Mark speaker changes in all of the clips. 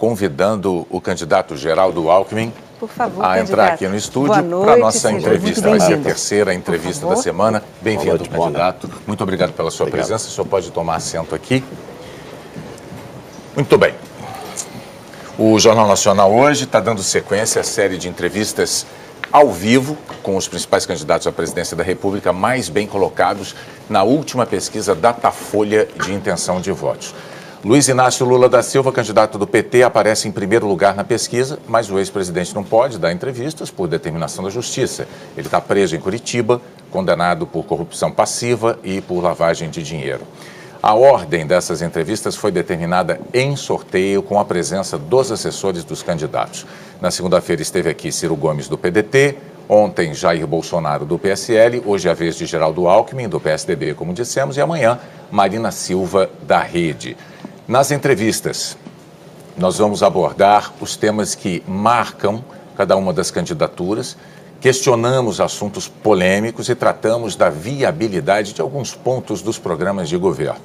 Speaker 1: Convidando o candidato Geraldo Alckmin
Speaker 2: por favor,
Speaker 1: a entrar aqui no estúdio para a nossa entrevista. Vai ser a terceira entrevista da semana. Bem-vindo, candidato. Muito obrigado pela sua presença. O senhor pode tomar assento aqui. Muito bem. O Jornal Nacional hoje está dando sequência à série de entrevistas ao vivo com os principais candidatos à presidência da República mais bem colocados na última pesquisa Datafolha de intenção de votos. Luiz Inácio Lula da Silva, candidato do PT, aparece em primeiro lugar na pesquisa, mas o ex-presidente não pode dar entrevistas por determinação da Justiça. Ele está preso em Curitiba, condenado por corrupção passiva e por lavagem de dinheiro. A ordem dessas entrevistas foi determinada em sorteio com a presença dos assessores dos candidatos. Na segunda-feira esteve aqui Ciro Gomes, do PDT, ontem Jair Bolsonaro, do PSL, hoje é a vez de Geraldo Alckmin, do PSDB, como dissemos, e amanhã Marina Silva, da Rede. Nas entrevistas, nós vamos abordar os temas que marcam cada uma das candidaturas, questionamos assuntos polêmicos e tratamos da viabilidade de alguns pontos dos programas de governo.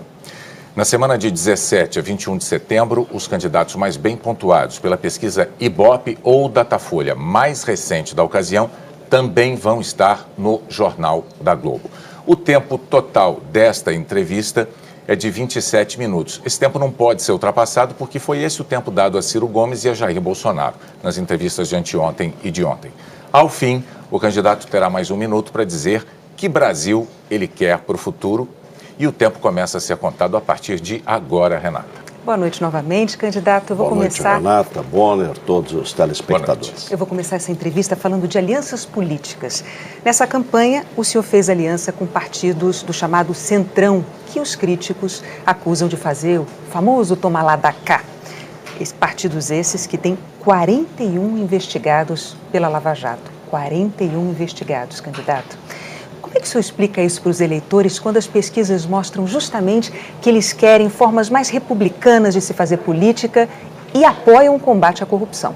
Speaker 1: Na semana de 17 a 21 de setembro, os candidatos mais bem pontuados pela pesquisa Ibope ou Datafolha mais recente da ocasião também vão estar no Jornal da Globo. O tempo total desta entrevista é de 27 minutos. Esse tempo não pode ser ultrapassado porque foi esse o tempo dado a Ciro Gomes e a Jair Bolsonaro nas entrevistas de anteontem e de ontem. Ao fim, o candidato terá mais um minuto para dizer que Brasil ele quer para o futuro e o tempo começa a ser contado a partir de agora, Renata.
Speaker 2: Boa noite novamente, candidato. Eu vou começar...
Speaker 3: Boa noite, Renata, Bonner, todos os telespectadores.
Speaker 2: Eu vou começar essa entrevista falando de alianças políticas. Nessa campanha, o senhor fez aliança com partidos do chamado Centrão, que os críticos acusam de fazer o famoso toma lá da cá. Partidos esses que têm 41 investigados pela Lava Jato. 41 investigados, candidato. Como é que o senhor explica isso para os eleitores quando as pesquisas mostram justamente que eles querem formas mais republicanas de se fazer política e apoiam o combate à corrupção?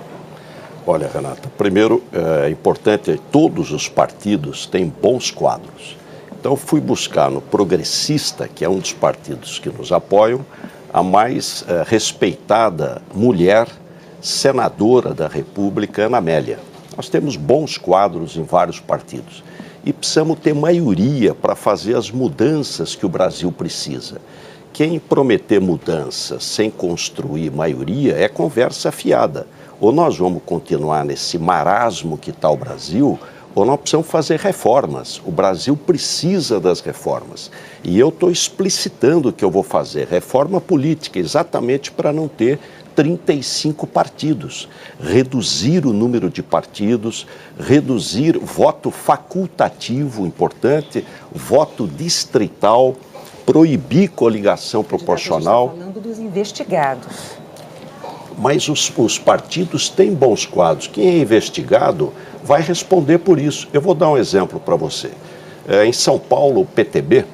Speaker 3: Olha, Renata, primeiro é importante, todos os partidos têm bons quadros. Então eu fui buscar no Progressista, que é um dos partidos que nos apoiam, a mais respeitada mulher senadora da República, Ana Amélia. Nós temos bons quadros em vários partidos. E precisamos ter maioria para fazer as mudanças que o Brasil precisa. Quem prometer mudanças sem construir maioria é conversa fiada. Ou nós vamos continuar nesse marasmo que está o Brasil, ou nós precisamos fazer reformas. O Brasil precisa das reformas. E eu estou explicitando o que eu vou fazer. Reforma política, exatamente para não ter 35 partidos, reduzir o número de partidos, reduzir voto facultativo, importante, voto distrital, proibir coligação proporcional.
Speaker 2: Você está falando dos investigados.
Speaker 3: Mas os partidos têm bons quadros. Quem é investigado vai responder por isso. Eu vou dar um exemplo para você. Em São Paulo, o PTB,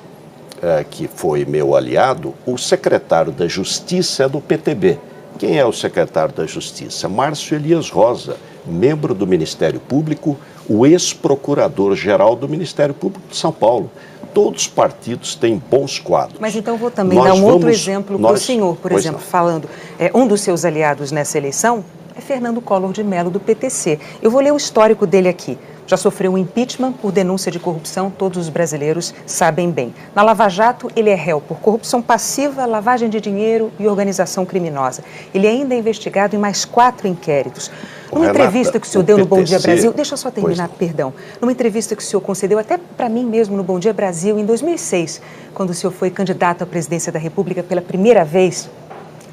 Speaker 3: que foi meu aliado, o secretário da Justiça é do PTB. Quem é o secretário da Justiça? Márcio Elias Rosa, membro do Ministério Público, o ex-procurador-geral do Ministério Público de São Paulo. Todos os partidos têm bons quadros.
Speaker 2: Mas então vou também dar um outro exemplo para o senhor, por exemplo, falando, um dos seus aliados nessa eleição é Fernando Collor de Mello, do PTC. Eu vou ler o histórico dele aqui. Já sofreu um impeachment por denúncia de corrupção, todos os brasileiros sabem bem. Na Lava Jato, ele é réu por corrupção passiva, lavagem de dinheiro e organização criminosa. Ele ainda é investigado em mais 4 inquéritos. Numa entrevista que o senhor deu no Bom Dia Brasil, deixa eu só terminar, perdão. Numa entrevista que o senhor concedeu até para mim mesmo no Bom Dia Brasil, em 2006, quando o senhor foi candidato à presidência da República pela primeira vez,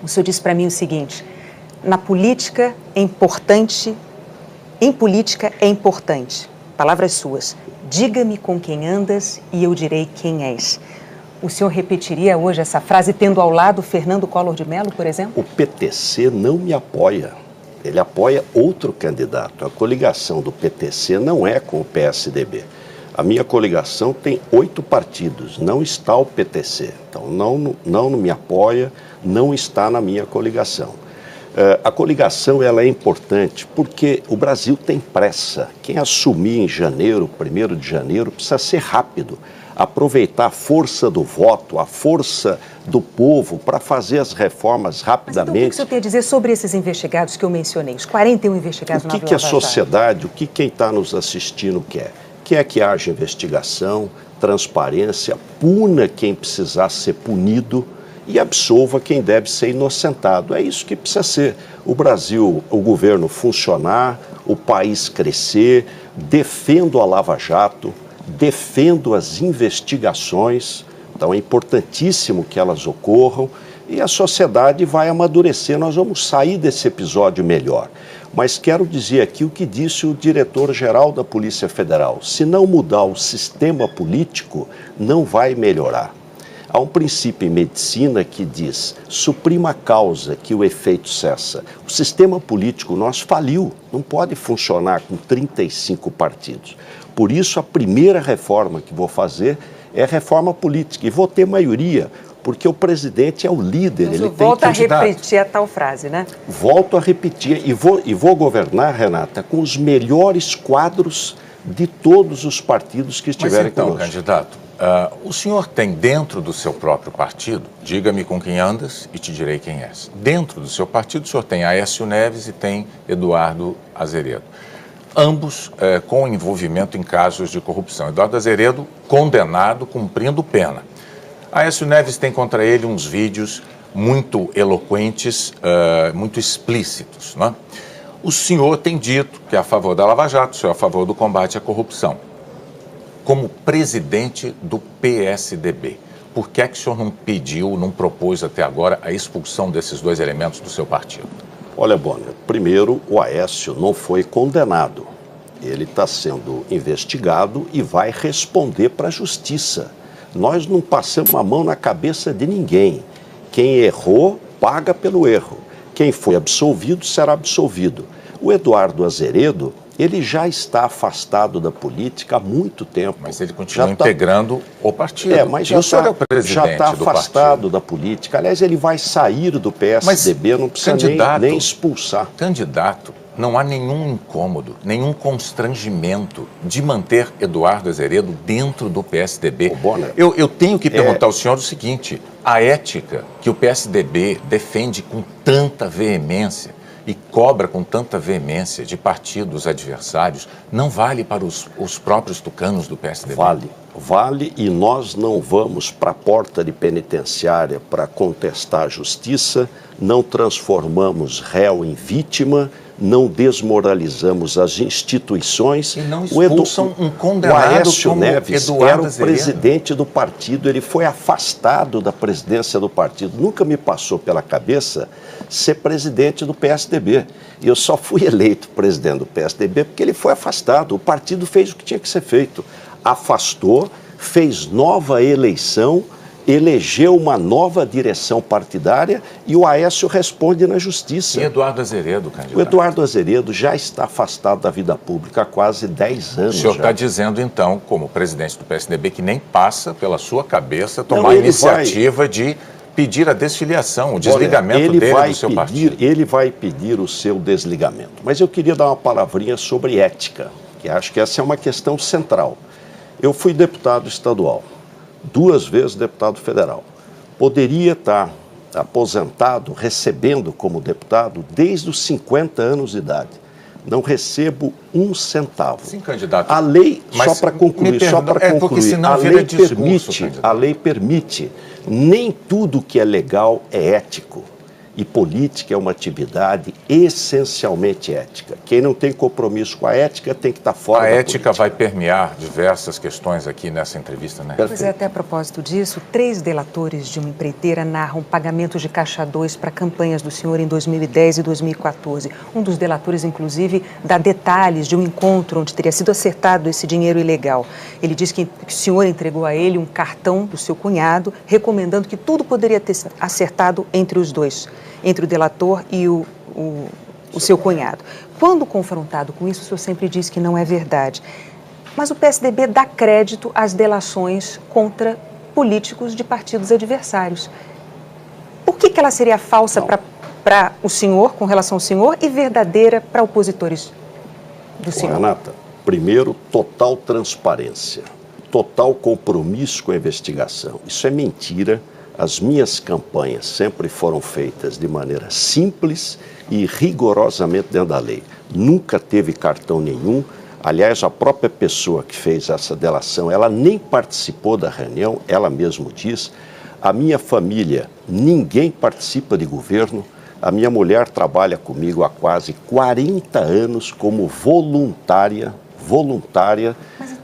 Speaker 2: o senhor disse para mim o seguinte: na política é importante... Em política é importante, palavras suas, diga-me com quem andas e eu direi quem és. O senhor repetiria hoje essa frase tendo ao lado Fernando Collor de Mello, por exemplo?
Speaker 3: O PTC não me apoia, ele apoia outro candidato. A coligação do PTC não é com o PSDB. A minha coligação tem 8 partidos, não está o PTC. Então não me apoia, não está na minha coligação. A coligação ela é importante porque o Brasil tem pressa. Quem assumir em janeiro, 1º de janeiro, precisa ser rápido. aproveitar a força do voto, a força do povo para fazer as reformas rapidamente.
Speaker 2: Mas, então, o que o senhor tem a dizer sobre esses investigados que eu mencionei, os 41 investigados na Lava Jato?
Speaker 3: O que a sociedade, o que quem está nos assistindo quer? Quer que haja investigação, transparência, puna quem precisar ser punido e absolva quem deve ser inocentado. É isso que precisa ser. O Brasil, o governo funcionar, o país crescer, defendo a Lava Jato, defendo as investigações, então é importantíssimo que elas ocorram e a sociedade vai amadurecer, nós vamos sair desse episódio melhor. Mas quero dizer aqui o que disse o diretor-geral da Polícia Federal, se não mudar o sistema político, não vai melhorar. Há um princípio em medicina que diz, suprima a causa que o efeito cessa. O sistema político nosso faliu, não pode funcionar com 35 partidos. Por isso, a primeira reforma que vou fazer é a reforma política. E vou ter maioria, porque o presidente é o líder.
Speaker 2: Mas
Speaker 3: ele tem
Speaker 2: volta a repetir a tal frase, né?
Speaker 3: Volto a repetir. E vou governar, Renata, com os melhores quadros de todos os partidos que estiverem conosco.
Speaker 1: Mas então, candidato, o senhor tem dentro do seu próprio partido, diga-me com quem andas e te direi quem és. Dentro do seu partido, o senhor tem Aécio Neves e tem Eduardo Azeredo. Ambos com envolvimento em casos de corrupção. Eduardo Azeredo condenado, cumprindo pena. Aécio Neves tem contra ele uns vídeos muito eloquentes, muito explícitos, né? O senhor tem dito que é a favor da Lava Jato, o senhor é a favor do combate à corrupção. Como presidente do PSDB, por que é que o senhor não pediu, não propôs até agora a expulsão desses dois elementos do seu partido?
Speaker 3: Olha, Bonner, primeiro, o Aécio não foi condenado. Ele está sendo investigado e vai responder para a justiça. Nós não passamos a mão na cabeça de ninguém. Quem errou, paga pelo erro. Quem foi absolvido, será absolvido. O Eduardo Azeredo, ele já está afastado da política há muito tempo.
Speaker 1: Mas ele continua integrando o partido.
Speaker 3: Mas já está afastado da política. Aliás, ele vai sair do PSDB, não precisa nem expulsar.
Speaker 1: Candidato, não há nenhum incômodo, nenhum constrangimento de manter Eduardo Azeredo dentro do PSDB. Eu tenho que perguntar ao senhor o seguinte, a ética que o PSDB defende com tanta veemência e cobra com tanta veemência de partidos adversários, não vale para os próprios tucanos do PSDB?
Speaker 3: Vale, e nós não vamos para a porta de penitenciária para contestar a justiça, não transformamos réu em vítima, não desmoralizamos as instituições.
Speaker 1: E não expulsam um condenado
Speaker 3: como Aécio Neves era o
Speaker 1: Azeredo.
Speaker 3: Presidente do partido, ele foi afastado da presidência do partido. Nunca me passou pela cabeça ser presidente do PSDB. E eu só fui eleito presidente do PSDB porque ele foi afastado. O partido fez o que tinha que ser feito. Afastou, fez nova eleição, elegeu uma nova direção partidária e o Aécio responde na justiça.
Speaker 1: E Eduardo Azeredo, candidato?
Speaker 3: O Eduardo Azeredo já está afastado da vida pública há quase 10 anos.
Speaker 1: O senhor está dizendo, então, como presidente do PSDB, que nem passa pela sua cabeça tomar a iniciativa de pedir a desfiliação, o desligamento dele do seu partido.
Speaker 3: Ele vai pedir o seu desligamento. Mas eu queria dar uma palavrinha sobre ética, que acho que essa é uma questão central. Eu fui deputado estadual, 2 vezes deputado federal. Poderia estar aposentado, recebendo como deputado, desde os 50 anos de idade. Não recebo 1 centavo.
Speaker 1: Sim, candidato.
Speaker 3: A lei, só para concluir, a lei permite. Nem tudo que é legal é ético. E política é uma atividade essencialmente ética. Quem não tem compromisso com a ética tem que estar fora da política.
Speaker 1: A ética vai permear diversas questões aqui nessa entrevista, né?
Speaker 2: Pois é, até a propósito disso, 3 delatores de uma empreiteira narram pagamentos de caixa 2 para campanhas do senhor em 2010 e 2014. Um dos delatores, inclusive, dá detalhes de um encontro onde teria sido acertado esse dinheiro ilegal. Ele diz que o senhor entregou a ele um cartão do seu cunhado, recomendando que tudo poderia ter acertado entre os dois, entre o delator e o seu cunhado. Quando confrontado com isso, o senhor sempre diz que não é verdade. Mas o PSDB dá crédito às delações contra políticos de partidos adversários. Por que ela seria falsa para o senhor, com relação ao senhor, e verdadeira para opositores do senhor?
Speaker 3: Renata, primeiro, total transparência. total compromisso com a investigação. Isso é mentira. As minhas campanhas sempre foram feitas de maneira simples e rigorosamente dentro da lei. Nunca teve cartão nenhum. Aliás, a própria pessoa que fez essa delação, ela nem participou da reunião, ela mesma diz. A minha família, ninguém participa de governo. A minha mulher trabalha comigo há quase 40 anos como voluntária.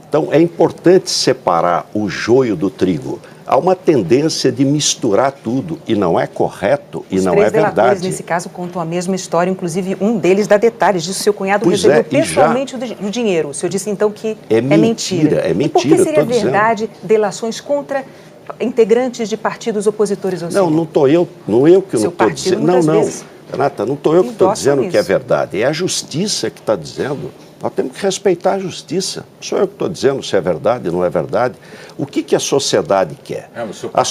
Speaker 3: Então, é importante separar o joio do trigo. Há uma tendência de misturar tudo e não é correto e não é verdade. Os três delatores,
Speaker 2: nesse caso, contam a mesma história, inclusive um deles dá detalhes disso. Seu cunhado recebeu pessoalmente o dinheiro. O senhor disse, então, que é mentira.
Speaker 3: É mentira,
Speaker 2: e por que seria verdade delações contra integrantes de partidos opositores ao senhor?
Speaker 3: Não eu que não estou dizendo. Não, Renata, não estou eu que estou dizendo que é verdade. É a justiça que está dizendo. Nós temos que respeitar a justiça. Sou eu que estou dizendo se é verdade ou não é verdade. O que a sociedade quer? A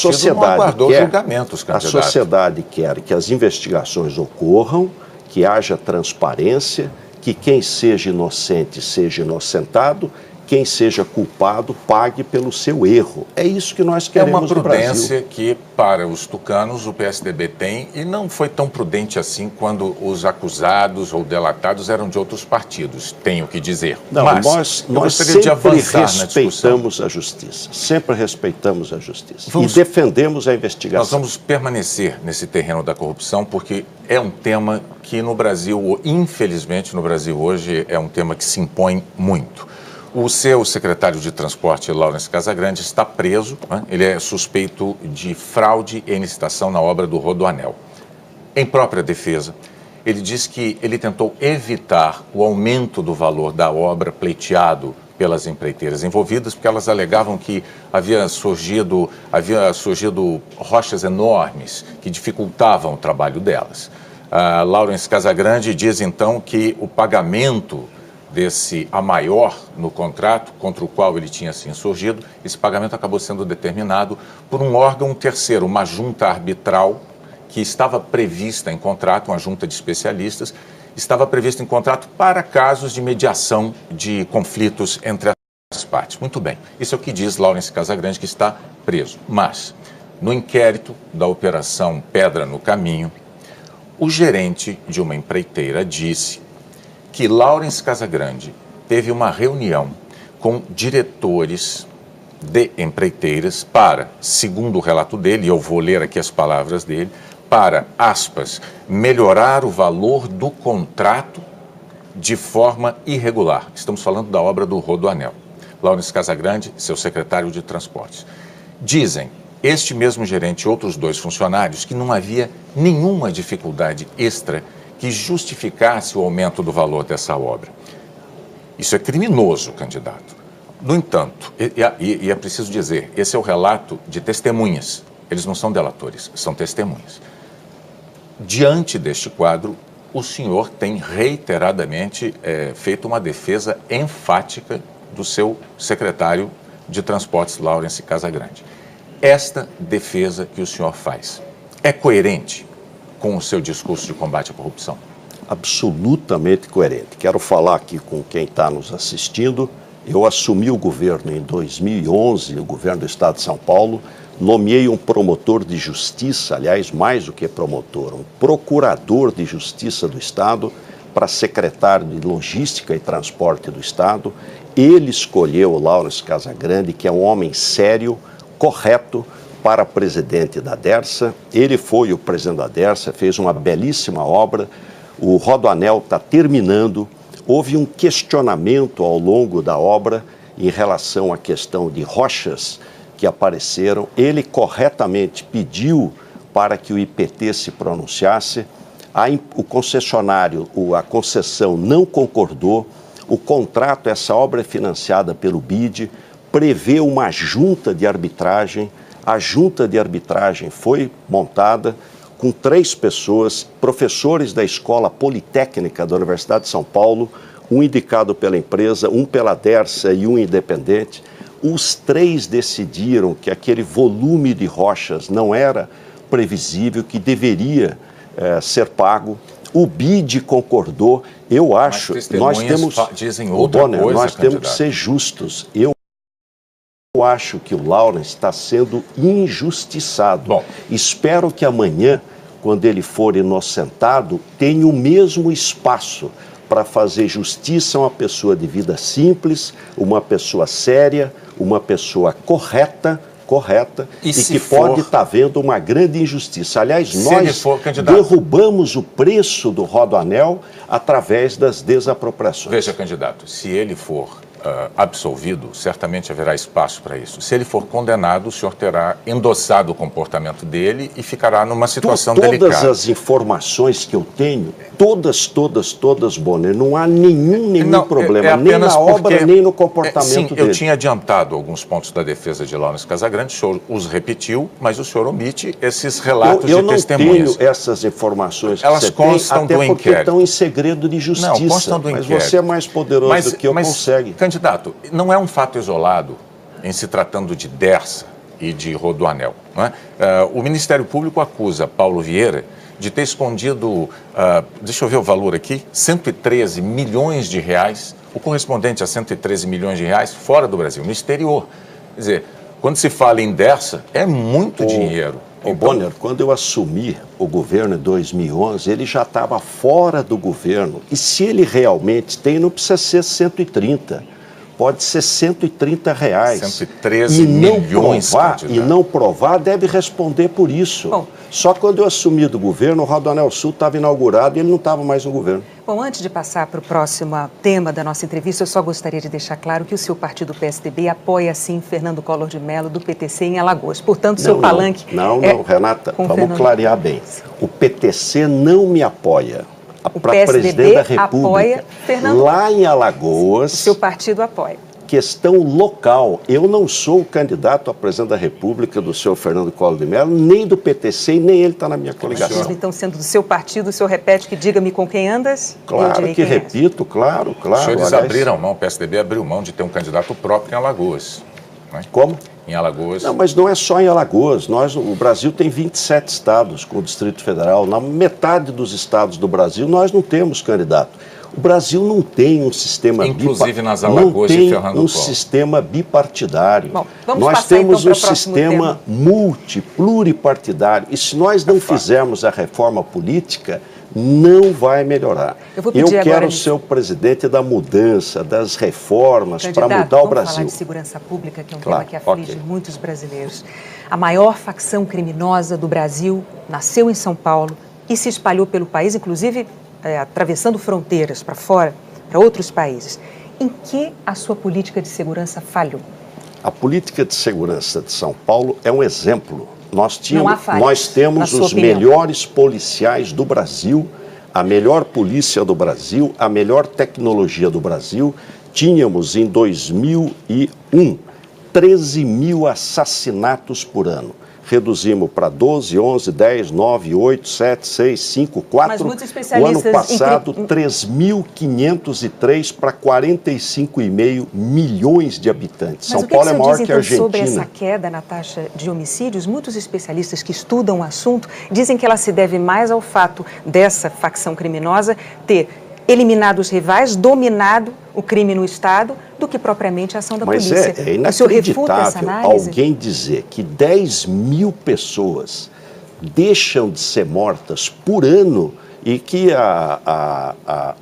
Speaker 3: sociedade quer que as investigações ocorram, que haja transparência, que quem seja inocente seja inocentado, quem seja culpado pague pelo seu erro. É isso que nós queremos no Brasil.
Speaker 1: É uma prudência que, para os tucanos, o PSDB tem, e não foi tão prudente assim quando os acusados ou delatados eram de outros partidos, tenho que dizer.
Speaker 3: Não, mas nós sempre respeitamos a justiça, sempre respeitamos a justiça e defendemos a investigação.
Speaker 1: Nós vamos permanecer nesse terreno da corrupção porque é um tema que no Brasil, infelizmente no Brasil hoje, é um tema que se impõe muito. O seu secretário de Transporte, Laurence Casagrande, está preso, né? Ele é suspeito de fraude e licitação na obra do Rodoanel. Em própria defesa, ele diz que ele tentou evitar o aumento do valor da obra pleiteado pelas empreiteiras envolvidas, porque elas alegavam que havia surgido rochas enormes que dificultavam o trabalho delas. Laurence Casagrande diz, então, que o pagamento a maior no contrato contra o qual ele tinha se insurgido, esse pagamento acabou sendo determinado por um órgão terceiro, uma junta arbitral que estava prevista em contrato, uma junta de especialistas, estava prevista em contrato para casos de mediação de conflitos entre as partes. Muito bem, isso é o que diz Laurence Casagrande, que está preso. Mas, no inquérito da Operação Pedra no Caminho, o gerente de uma empreiteira disse que Laurence Casagrande teve uma reunião com diretores de empreiteiras para, segundo o relato dele, e eu vou ler aqui as palavras dele, para, aspas, melhorar o valor do contrato de forma irregular. Estamos falando da obra do Rodoanel. Laurence Casagrande, seu secretário de Transportes. Dizem este mesmo gerente e outros dois funcionários que não havia nenhuma dificuldade extra que justificasse o aumento do valor dessa obra. Isso é criminoso, candidato. No entanto, e é preciso dizer, esse é o relato de testemunhas. Eles não são delatores, são testemunhas. Diante deste quadro, o senhor tem reiteradamente feito uma defesa enfática do seu secretário de Transportes, Laurence Casagrande. Esta defesa que o senhor faz é coerente com o seu discurso de combate à corrupção?
Speaker 3: Absolutamente coerente. Quero falar aqui com quem está nos assistindo. Eu assumi o governo em 2011, o governo do Estado de São Paulo, nomeei um promotor de justiça, aliás, mais do que promotor, um procurador de justiça do Estado para secretário de Logística e Transporte do Estado. Ele escolheu o Laurence Casagrande, que é um homem sério, correto, para presidente da Dersa. Ele foi o presidente da Dersa, fez uma belíssima obra. O Rodoanel está terminando. Houve um questionamento ao longo da obra em relação à questão de rochas que apareceram. Ele corretamente pediu para que o IPT se pronunciasse. O concessionário, a concessão não concordou. O contrato, essa obra é financiada pelo BID, prevê uma junta de arbitragem. A junta de arbitragem foi montada com 3 pessoas, professores da Escola Politécnica da Universidade de São Paulo, um indicado pela empresa, um pela Dersa e um independente. Os 3 decidiram que aquele volume de rochas não era previsível, que deveria ser pago. O BID concordou. Eu acho, nós temos,
Speaker 1: dizem outra coisa,
Speaker 3: nós temos que ser justos. Eu acho que o Lawrence está sendo injustiçado.
Speaker 1: Bom.
Speaker 3: Espero que amanhã, quando ele for inocentado, tenha o mesmo espaço para fazer justiça a uma pessoa de vida simples, uma pessoa séria, uma pessoa correta e que pode estar vendo uma grande injustiça. Aliás, nós derrubamos o preço do Rodoanel através das desapropriações.
Speaker 1: Veja, candidato, se ele for absolvido, certamente haverá espaço para isso. Se ele for condenado, o senhor terá endossado o comportamento dele e ficará numa situação delicada.
Speaker 3: Todas as informações que eu tenho, todas, Bonner, não há nenhum problema, nem na obra, nem no comportamento dele.
Speaker 1: Eu tinha adiantado alguns pontos da defesa de Lawrence Casagrande, o senhor os repetiu, mas o senhor omite esses relatos de testemunhas.
Speaker 3: Eu não tenho essas informações que
Speaker 1: elas
Speaker 3: você
Speaker 1: constam
Speaker 3: tem,
Speaker 1: do
Speaker 3: até porque estão em segredo de justiça.
Speaker 1: Não, constam do inquérito.
Speaker 3: Mas você é mais poderoso do que eu, consegue.
Speaker 1: Candidato, não é um fato isolado em se tratando de Dersa e de Rodoanel. Não é? O Ministério Público acusa Paulo Vieira de ter escondido, deixa eu ver o valor aqui, 113 milhões de reais, o correspondente a 113 milhões de reais fora do Brasil, no exterior. Quer dizer, quando se fala em Dersa, é muito dinheiro.
Speaker 3: Bonner, quando eu assumi o governo em 2011, ele já estava fora do governo. E se ele realmente tem, não precisa ser 130. Pode ser 130 reais.
Speaker 1: 113 milhões.
Speaker 3: E não provar, deve responder por isso.
Speaker 2: Bom,
Speaker 3: só quando eu assumi do governo, o Rodoanel Sul estava inaugurado e ele não estava mais no governo.
Speaker 2: Bom, antes de passar para o próximo tema da nossa entrevista, eu só gostaria de deixar claro que o seu partido, PSDB, apoia, sim, Fernando Collor de Mello, do PTC, em Alagoas. Portanto, seu palanque...
Speaker 3: Não, Renata, vamos clarear bem. O PTC não me apoia. Para presidente da República,
Speaker 2: apoia Fernando...
Speaker 3: lá em Alagoas...
Speaker 2: O seu partido apoia.
Speaker 3: Questão local. Eu não sou o candidato a presidente da República do senhor Fernando Collor de Mello, nem do PTC, e nem ele está na minha coligação.
Speaker 2: Então, sendo do seu partido, o senhor repete que diga-me com quem andas?
Speaker 3: Claro que repito, claro.
Speaker 1: Os senhores abriram mão, o PSDB abriu mão de ter um candidato próprio em Alagoas. Não é?
Speaker 3: Como?
Speaker 1: Em Alagoas.
Speaker 3: Não, mas não é só em Alagoas. O Brasil tem 27 estados com o Distrito Federal. Na metade dos estados do Brasil, nós não temos candidato. O Brasil não tem um sistema
Speaker 1: inclusive nas Alagoas de Fernando Collor.
Speaker 3: Sistema bipartidário.
Speaker 2: Bom,
Speaker 3: nós temos um sistema pluripartidário. E se nós não fizermos a reforma política, não vai melhorar. Eu quero ser o presidente da mudança, das reformas, para mudar o Brasil.
Speaker 2: Vamos falar de segurança pública, que é um tema que aflige muitos brasileiros. A maior facção criminosa do Brasil nasceu em São Paulo e se espalhou pelo país, inclusive atravessando fronteiras para fora, para outros países. Em que a sua política de segurança falhou?
Speaker 3: A política de segurança de São Paulo é um exemplo. Nós temos os melhores policiais do Brasil, a melhor polícia do Brasil, a melhor tecnologia do Brasil. Tínhamos em 2001 13 mil assassinatos por ano. Reduzimos para 12, 11, 10, 9, 8, 7, 6, 5, 4.
Speaker 2: Mas muitos especialistas...
Speaker 3: O ano passado, 3.503 para 45,5 milhões de habitantes.
Speaker 2: Mas
Speaker 3: São Paulo é maior que a Argentina.
Speaker 2: Sobre essa queda na taxa de homicídios, muitos especialistas que estudam o assunto dizem que ela se deve mais ao fato dessa facção criminosa ter eliminado os rivais, dominado o crime no Estado, do que propriamente a ação da polícia.
Speaker 3: Mas é inacreditável alguém dizer que 10 mil pessoas deixam de ser mortas por ano e que a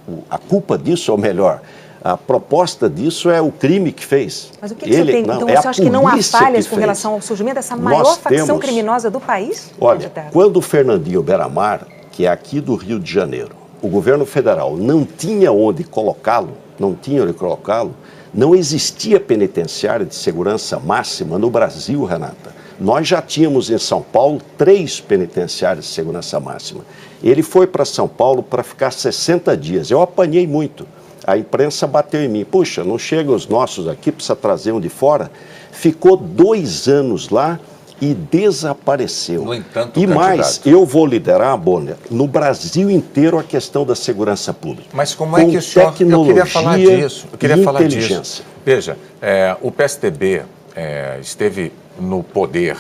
Speaker 3: culpa disso, ou melhor, a proposta disso é o crime que fez.
Speaker 2: Mas o que você tem? Então, você acha que não há falhas com relação ao surgimento dessa maior facção criminosa do país?
Speaker 3: Olha, quando o Fernandinho Beiramar, que é aqui do Rio de Janeiro, o governo federal não tinha onde colocá-lo, não existia penitenciária de segurança máxima no Brasil, Renata. Nós já tínhamos em São Paulo 3 penitenciárias de segurança máxima. Ele foi para São Paulo para ficar 60 dias. Eu apanhei muito. A imprensa bateu em mim. Puxa, não chegam os nossos aqui, precisa trazer um de fora. Ficou 2 anos lá e desapareceu.
Speaker 1: No entanto,
Speaker 3: e mais, eu vou liderar, Bonner, no Brasil inteiro a questão da segurança pública.
Speaker 1: Mas como é que o senhor... Eu queria falar disso. Veja, o PSDB esteve no poder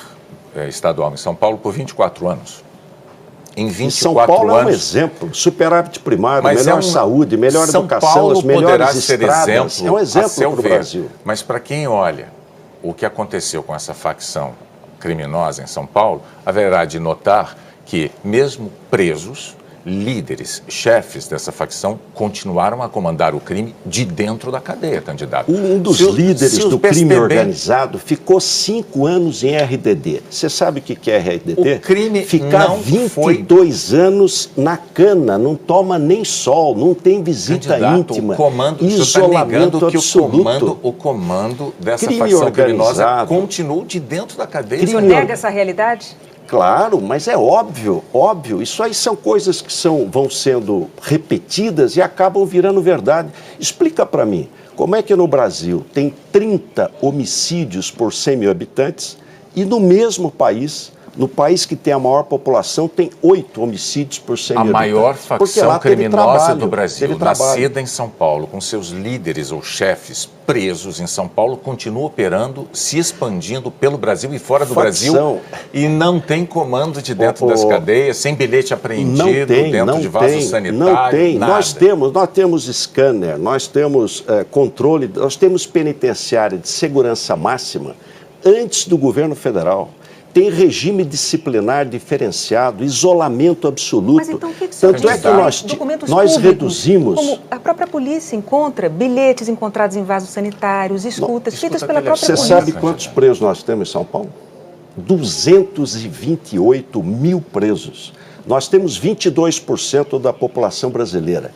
Speaker 1: estadual em São Paulo por 24 anos. Em 24
Speaker 3: São Paulo
Speaker 1: anos,
Speaker 3: é um exemplo, superávit primário, melhor saúde, melhor educação, as melhores estradas. É um exemplo para o Brasil.
Speaker 1: Mas para quem olha o que aconteceu com essa facção criminosa em São Paulo, haverá de notar que, mesmo presos, líderes, chefes dessa facção continuaram a comandar o crime de dentro da cadeia, candidato.
Speaker 3: Um dos líderes do crime organizado ficou 5 anos em RDD. Você sabe o que é RDD?
Speaker 1: O crime
Speaker 3: ficar
Speaker 1: não
Speaker 3: 22 anos na cana, não toma nem sol, não tem visita íntima,
Speaker 1: o comando,
Speaker 3: isolamento absoluto.
Speaker 1: O comando dessa facção criminosa continua de dentro da cadeia.
Speaker 2: O senhor nega essa realidade?
Speaker 3: Claro, mas é óbvio. Isso aí são coisas que vão sendo repetidas e acabam virando verdade. Explica para mim, como é que no Brasil tem 30 homicídios por 100 mil habitantes e no mesmo país, no país que tem a maior população, tem 8 homicídios por 100 mil habitantes?
Speaker 1: A maior facção criminosa do Brasil, nascida em São Paulo, com seus líderes ou chefes presos em São Paulo, continua operando, se expandindo pelo Brasil e fora do Brasil, e não tem comando de dentro das cadeias, sem bilhete apreendido, dentro de vaso sanitário,
Speaker 3: não tem.
Speaker 1: Nada.
Speaker 3: Nós temos scanner, nós temos controle, nós temos penitenciária de segurança máxima antes do governo federal. Tem regime disciplinar diferenciado, isolamento absoluto. Mas
Speaker 2: então o que
Speaker 3: Tanto é que nós reduzimos...
Speaker 2: Como a própria polícia encontra bilhetes encontrados em vasos sanitários, escutas feitas pela própria polícia.
Speaker 3: Você sabe quantos presos nós temos em São Paulo? 228 mil presos. Nós temos 22% da população brasileira,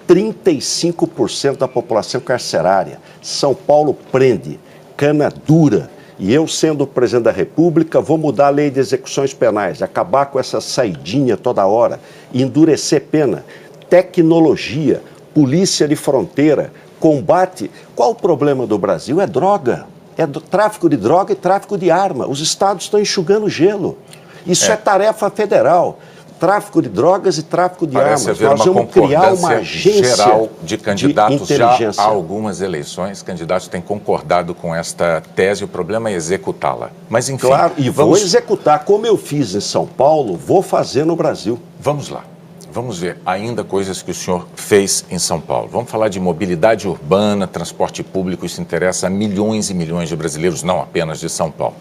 Speaker 3: 35% da população carcerária. São Paulo prende, cana dura. E eu, sendo o presidente da República, vou mudar a lei de execuções penais, acabar com essa saidinha toda hora, endurecer pena, tecnologia, polícia de fronteira, combate. Qual o problema do Brasil? É droga. É do tráfico de droga e tráfico de arma. Os estados estão enxugando gelo. Isso é tarefa federal. Tráfico de drogas e tráfico de armas.
Speaker 1: Nós vamos criar uma agência geral de candidatos de já há algumas eleições. Candidatos têm concordado com esta tese. O problema é executá-la. Mas, enfim...
Speaker 3: Claro, e vou executar. Como eu fiz em São Paulo, vou fazer no Brasil.
Speaker 1: Vamos lá. Vamos ver ainda coisas que o senhor fez em São Paulo. Vamos falar de mobilidade urbana, transporte público. Isso interessa a milhões e milhões de brasileiros, não apenas de São Paulo.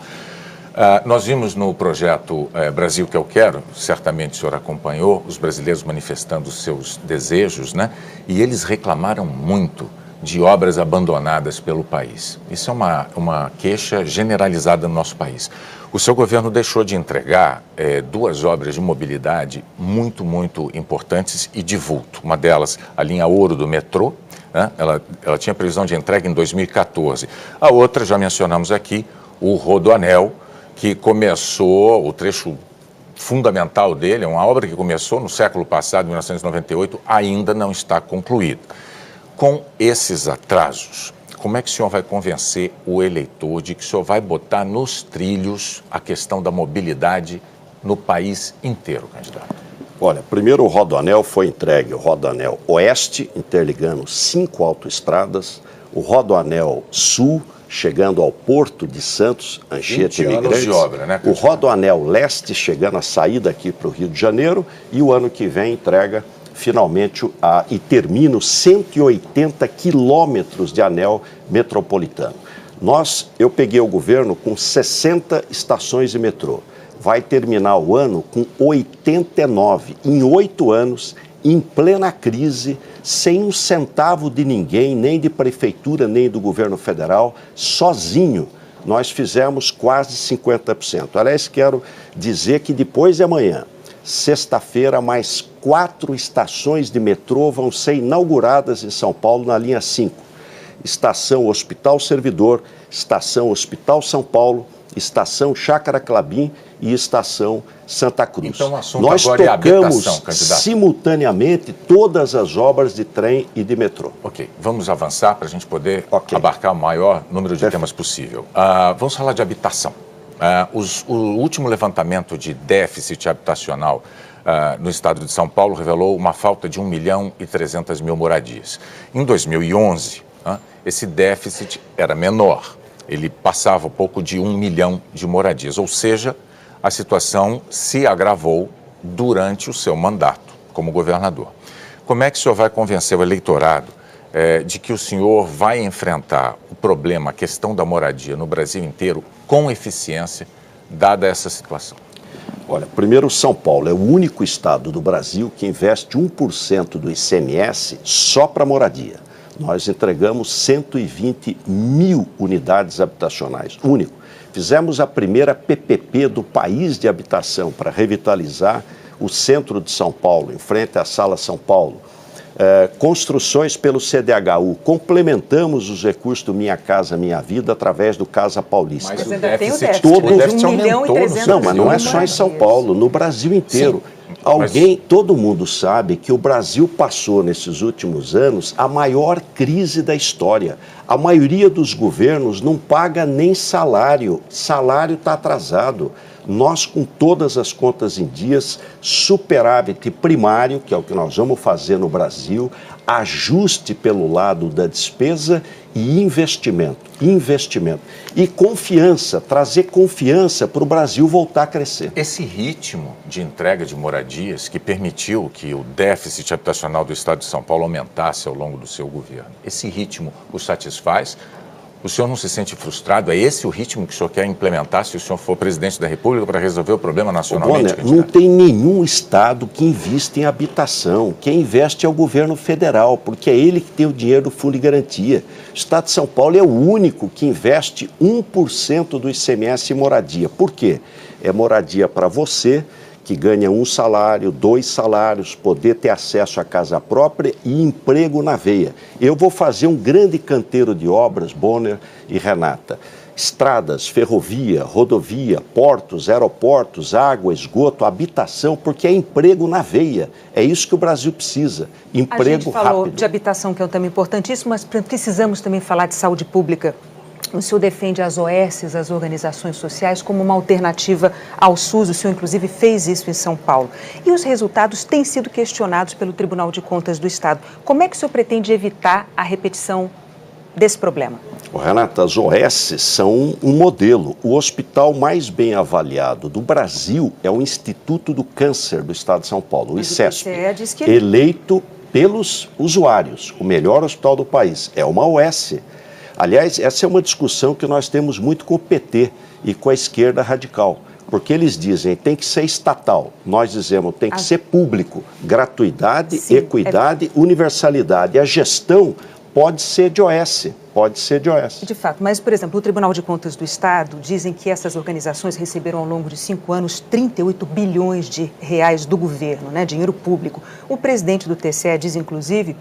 Speaker 1: Nós vimos no projeto Brasil que eu quero, certamente o senhor acompanhou, os brasileiros manifestando os seus desejos, né? E eles reclamaram muito de obras abandonadas pelo país. Isso é uma queixa generalizada no nosso país. O seu governo deixou de entregar 2 obras de mobilidade muito, muito importantes e de vulto. Uma delas, a linha Ouro do metrô, né? Ela tinha previsão de entrega em 2014. A outra, já mencionamos aqui, o Rodoanel, que começou, o trecho fundamental dele, é uma obra que começou no século passado, 1998, ainda não está concluída. Com esses atrasos, como é que o senhor vai convencer o eleitor de que o senhor vai botar nos trilhos a questão da mobilidade no país inteiro, candidato?
Speaker 3: Olha, primeiro o Rodoanel foi entregue, o Rodoanel Oeste, interligando 5 autoestradas, o Rodoanel Sul, chegando ao Porto de Santos, Anchieta Imigrantes,
Speaker 1: de obra, né,
Speaker 3: o Rodoanel Leste, chegando a saída aqui para o Rio de Janeiro, e o ano que vem entrega finalmente e termina os 180 quilômetros de anel metropolitano. Eu peguei o governo com 60 estações de metrô. Vai terminar o ano com 89. Em 8 anos, em plena crise, sem um centavo de ninguém, nem de prefeitura, nem do governo federal, sozinho, nós fizemos quase 50%. Aliás, quero dizer que depois de amanhã, sexta-feira, mais 4 estações de metrô vão ser inauguradas em São Paulo na linha 5. Estação Hospital Servidor, Estação Hospital São Paulo, Estação Chácara Clabim e Estação Santa Cruz.
Speaker 1: Então o assunto
Speaker 3: nós
Speaker 1: agora é a habitação, candidato.
Speaker 3: Simultaneamente todas as obras de trem e de metrô.
Speaker 1: Ok, vamos avançar para a gente poder abarcar o maior número de temas possível. Vamos falar de habitação. O último levantamento de déficit habitacional no estado de São Paulo revelou uma falta de 1.300.000 moradias. Em 2011, esse déficit era menor. Ele passava um pouco de 1 milhão de moradias, ou seja, a situação se agravou durante o seu mandato como governador. Como é que o senhor vai convencer o eleitorado de que o senhor vai enfrentar o problema, a questão da moradia no Brasil inteiro com eficiência, dada essa situação?
Speaker 3: Olha, primeiro, São Paulo é o único estado do Brasil que investe 1% do ICMS só para moradia. Nós entregamos 120 mil unidades habitacionais, único. Fizemos a primeira PPP do país de habitação para revitalizar o centro de São Paulo, em frente à Sala São Paulo. Construções pelo CDHU, complementamos os recursos do Minha Casa Minha Vida através do Casa Paulista.
Speaker 2: Mas ainda tem o déficit,
Speaker 3: todo
Speaker 2: de 1 milhão e 300
Speaker 3: Não, mas não é só em São Paulo, no Brasil inteiro. Sim, todo mundo sabe que o Brasil passou nesses últimos anos a maior crise da história. A maioria dos governos não paga nem salário, salário está atrasado. Nós, com todas as contas em dias, superávit primário, que é o que nós vamos fazer no Brasil, ajuste pelo lado da despesa e investimento. E confiança, trazer confiança para o Brasil voltar a crescer.
Speaker 1: Esse ritmo de entrega de moradias que permitiu que o déficit habitacional do Estado de São Paulo aumentasse ao longo do seu governo, esse ritmo o satisfaz? O senhor não se sente frustrado? É esse o ritmo que o senhor quer implementar se o senhor for presidente da República para resolver o problema nacionalmente?
Speaker 3: Bonner, não tem nenhum estado que investe em habitação. Quem investe é o governo federal, porque é ele que tem o dinheiro do Fundo de Garantia. O Estado de São Paulo é o único que investe 1% do ICMS em moradia. Por quê? É moradia para você, que ganha 1 salário, 2 salários, poder ter acesso à casa própria e emprego na veia. Eu vou fazer um grande canteiro de obras, Bonner e Renata. Estradas, ferrovia, rodovia, portos, aeroportos, água, esgoto, habitação, porque é emprego na veia. É isso que o Brasil precisa, emprego rápido.
Speaker 2: A gente falou de habitação, que é um tema importantíssimo, mas precisamos também falar de saúde pública. O senhor defende as OS, as organizações sociais, como uma alternativa ao SUS. O senhor, inclusive, fez isso em São Paulo. E os resultados têm sido questionados pelo Tribunal de Contas do Estado. Como é que o senhor pretende evitar a repetição desse problema?
Speaker 3: Renata, as OS são um modelo. O hospital mais bem avaliado do Brasil é o Instituto do Câncer do Estado de São Paulo, o ICESP, eleito pelos usuários, o melhor hospital do país. É uma OS. Aliás, essa é uma discussão que nós temos muito com o PT e com a esquerda radical, porque eles dizem tem que ser estatal, nós dizemos tem que ser público, gratuidade, sim, equidade, universalidade. A gestão pode ser de OS, De
Speaker 2: fato, mas, por exemplo, o Tribunal de Contas do Estado dizem que essas organizações receberam ao longo de 5 anos 38 bilhões de reais do governo, dinheiro público. O presidente do TCE diz, inclusive,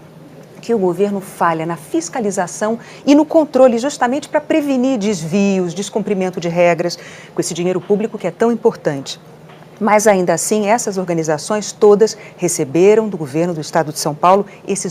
Speaker 2: que o governo falha na fiscalização e no controle justamente para prevenir desvios, descumprimento de regras com esse dinheiro público que é tão importante. Mas ainda assim, essas organizações todas receberam do governo do Estado de São Paulo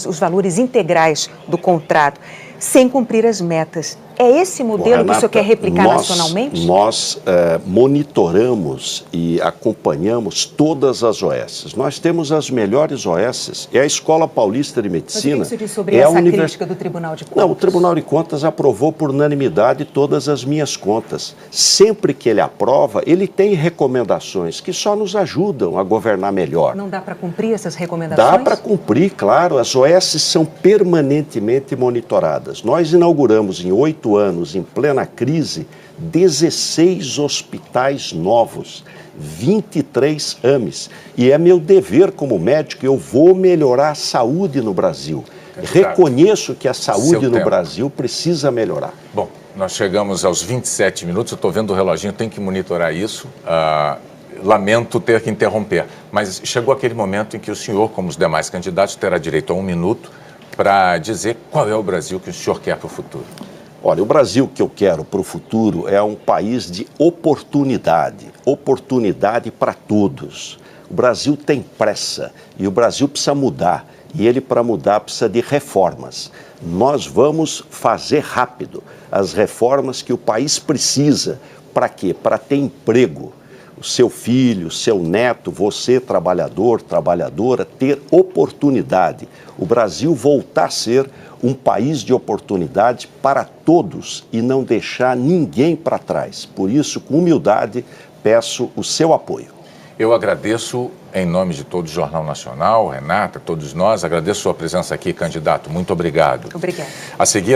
Speaker 2: os valores integrais do contrato, sem cumprir as metas. É esse modelo, Renata, que o senhor quer replicar nacionalmente?
Speaker 3: Nós monitoramos e acompanhamos todas as OS. Nós temos as melhores OS. É a Escola Paulista de Medicina.
Speaker 2: Mas o que você diz sobre essa crítica do Tribunal de Contas?
Speaker 3: Não, o Tribunal de Contas aprovou por unanimidade todas as minhas contas. Sempre que ele aprova, ele tem recomendações que só nos ajudam a governar melhor.
Speaker 2: Não dá para cumprir essas recomendações?
Speaker 3: Dá para cumprir, claro. As OS são permanentemente monitoradas. Nós inauguramos em 8 anos, em plena crise, 16 hospitais novos, 23 AMEs. E é meu dever como médico, eu vou melhorar a saúde no Brasil. Reconheço que a saúde no Brasil precisa melhorar.
Speaker 1: Bom, nós chegamos aos 27 minutos, eu estou vendo o reloginho, tenho que monitorar isso. Lamento ter que interromper, mas chegou aquele momento em que o senhor, como os demais candidatos, terá direito a 1 minuto para dizer qual é o Brasil que o senhor quer para o futuro.
Speaker 3: Olha, o Brasil que eu quero para o futuro é um país de oportunidade para todos. O Brasil tem pressa e o Brasil precisa mudar. E ele, para mudar, precisa de reformas. Nós vamos fazer rápido as reformas que o país precisa. Para quê? Para ter emprego. O seu filho, seu neto, você, trabalhador, trabalhadora, ter oportunidade. O Brasil voltar a ser um país de oportunidade para todos e não deixar ninguém para trás. Por isso, com humildade, peço o seu apoio.
Speaker 1: Eu agradeço, em nome de todo o Jornal Nacional, Renata, todos nós, agradeço a sua presença aqui, candidato. Muito obrigado.
Speaker 2: Obrigada.
Speaker 1: A seguir...